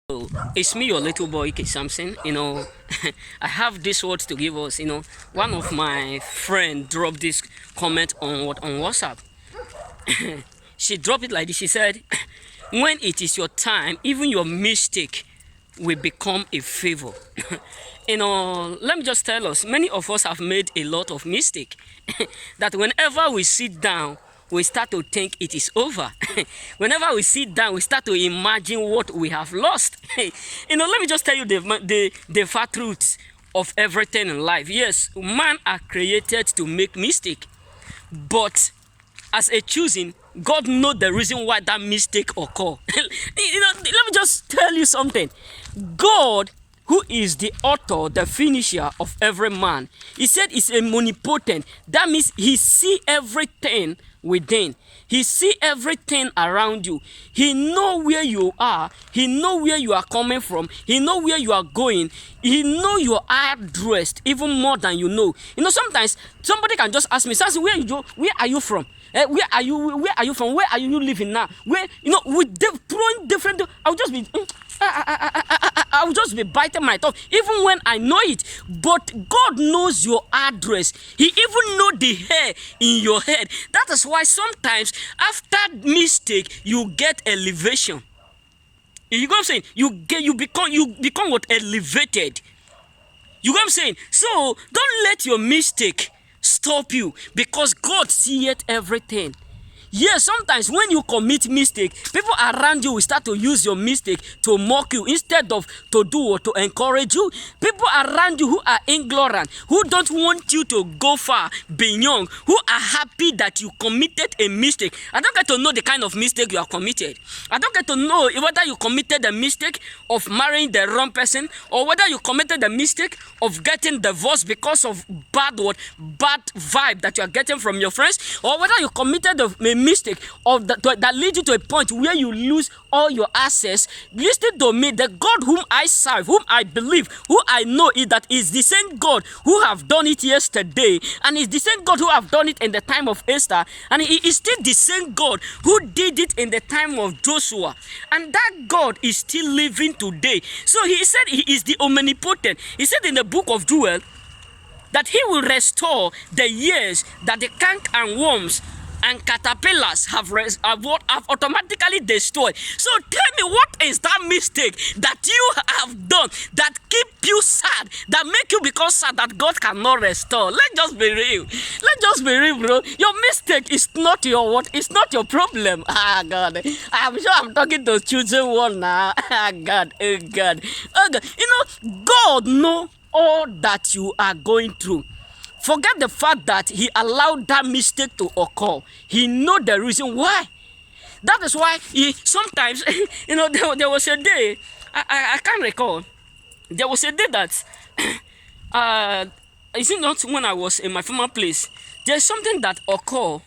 So, it's me, your little boy, K. Samson. I have this words to give us. One of my friend dropped this comment on WhatsApp. She dropped it like this. She said, "When it is your time, even your mistake will become a favor." Let me just tell us. Many of us have made a lot of mistake. That whenever we sit down, we start to think it is over. Whenever we sit down, we start to imagine what we have lost. Let me just tell you the fat truth of everything in life. Yes, man are created to make mistake, but as a choosing, God knows the reason why that mistake occur. Let me just tell you something. God, who is the author, the finisher of every man, he said is a omnipotent. That means he see everything within. He see everything around you. He know where you are. He know where you are coming from. He know where you are going. He know your address even more than you know. Sometimes somebody can just ask me, "Samson, where are you from? Where are you from? Where are you living now?" Where with throwing different. I will just be biting my tongue even when I know it. But God knows your address. He even know the hair in your head. That is why sometimes after mistake you get elevation. You know what I'm saying? You become what? Elevated. You know what I'm saying? So don't let your mistake stop you, because God seeth everything. Yes, sometimes when you commit mistake, people around you will start to use your mistake to mock you instead of to do or to encourage you. People around you who are ignorant, who don't want you to go far beyond, who are happy that you committed a mistake. I don't get to know the kind of mistake you have committed. I don't get to know whether you committed the mistake of marrying the wrong person, or whether you committed the mistake of getting divorced because of bad vibe that you are getting from your friends, or whether you committed a mistake of that leads you to a point where you lose all your access. Listen to me. The God whom I serve, whom I believe, who I know is that is the same God who have done it yesterday, and is the same God who have done it in the time of Esther, and he is still the same God who did it in the time of Joshua, and that God is still living today. So he said he is the omnipotent. He said in the book of Joel that he will restore the years that the cank and worms and caterpillars have automatically destroyed. So tell me, what is that mistake that you have done that keep you sad, that make you become sad, that God cannot restore? Let's just be real. Let's just be real, bro. Your mistake is not your what? It's not your problem. God. I'm sure I'm talking to choosing one now. God. Oh God. Oh God. God know all that you are going through. Forget the fact that he allowed that mistake to occur. He know the reason why. That is why he sometimes, there was a day, I can't recall. There was a day that, is it not when I was in my former place? There's something that occurred.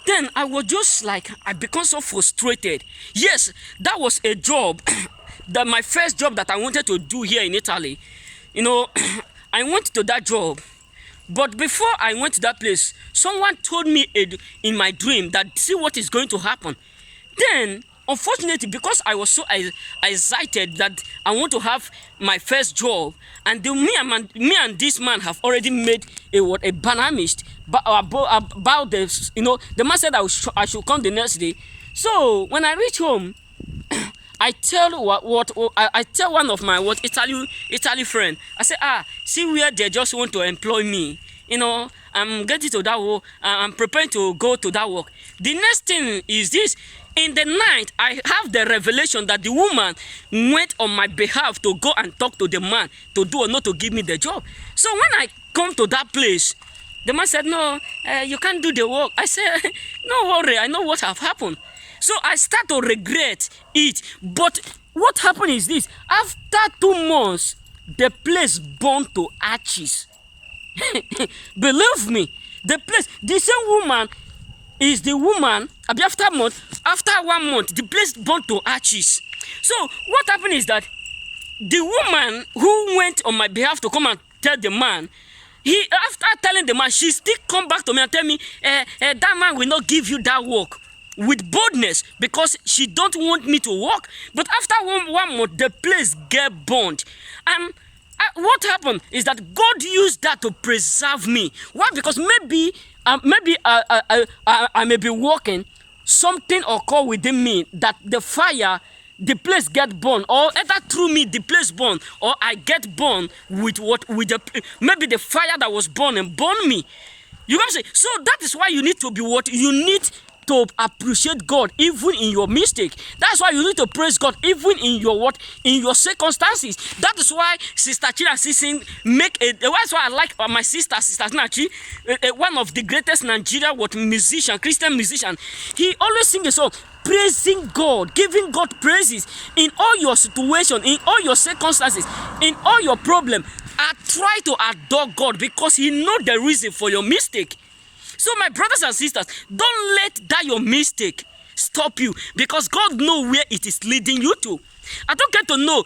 Then I was just like, I become so frustrated. Yes, that was a job, that my first job that I wanted to do here in Italy. I went to that job. But before I went to that place, someone told me in my dream that see what is going to happen. Then, unfortunately, because I was so excited that I want to have my first job, and me and this man have already made a banamist about this. The man said I should come the next day. So when I reach home, I tell I tell one of my Italy friend. I say, see where they just want to employ me. I'm getting to that work. I'm preparing to go to that work. The next thing is this. In the night, I have the revelation that the woman went on my behalf to go and talk to the man to do or not to give me the job. So when I come to that place, the man said, "No, you can't do the work." I said, "No worry, I know what have happened." So I start to regret it. But what happened is this. After 2 months, the place burned to ashes. Believe me, the same woman is the woman. After 1 month, the place burned to ashes. So what happened is that the woman who went on my behalf to come and tell the man, after telling the man, she still come back to me and tell me, that man will not give you that work. with boldness because she don't want me to walk. But after one month, the place get burned. And what happened is that God used that to preserve me. Why? Because maybe I may be walking, something occur within me that the fire, the place get burned, or either through me the place burned, or I get burned with maybe the fire that was burning burn me. You can say, so that is why you need to be what? You need to appreciate God even in your mistake. That's why you need to praise God even in your what? In your circumstances. That is why Sister Chira sing that's why I like my sister Nachi, one of the greatest Nigeria musician, Christian musician. He always sing a song praising God, giving God praises in all your situation, in all your circumstances, in all your problem. I try to adore God because He know the reason for your mistake. So my brothers and sisters, don't let that your mistake stop you, because God knows where it is leading you to. I don't get to know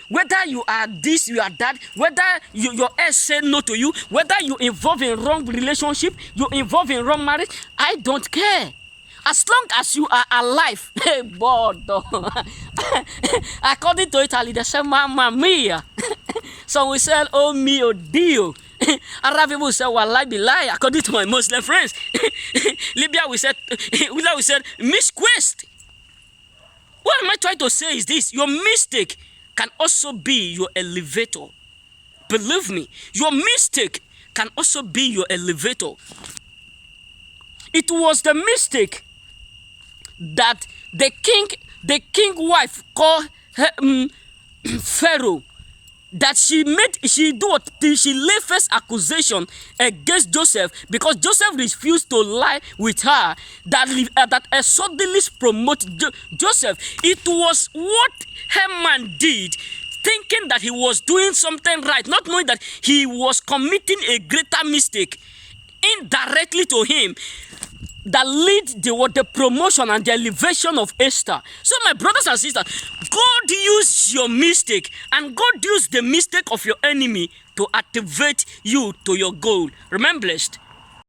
whether you are this, you are that, whether your ex said no to you, whether you involved in wrong relationship, you involved in wrong marriage. I don't care. As long as you are alive, hey, boy, according to Italy, they say, Mamma mia. Some will say, oh mio Dio. Arab people say, wallahi billahi, according to my Muslim friends. Libya, we said, Miss Quest. What am I trying to say is this: your mistake can also be your elevator. Believe me, your mistake can also be your elevator. It was the mistake that the king wife called Pharaoh, that she laid first accusation against Joseph because Joseph refused to lie with her, that suddenly promote Joseph. It was what Haman did, thinking that he was doing something right, not knowing that he was committing a greater mistake indirectly to him, that lead the promotion and the elevation of Esther. So my brothers and sisters, God used your mistake and God used the mistake of your enemy to activate you to your goal. Remain blessed.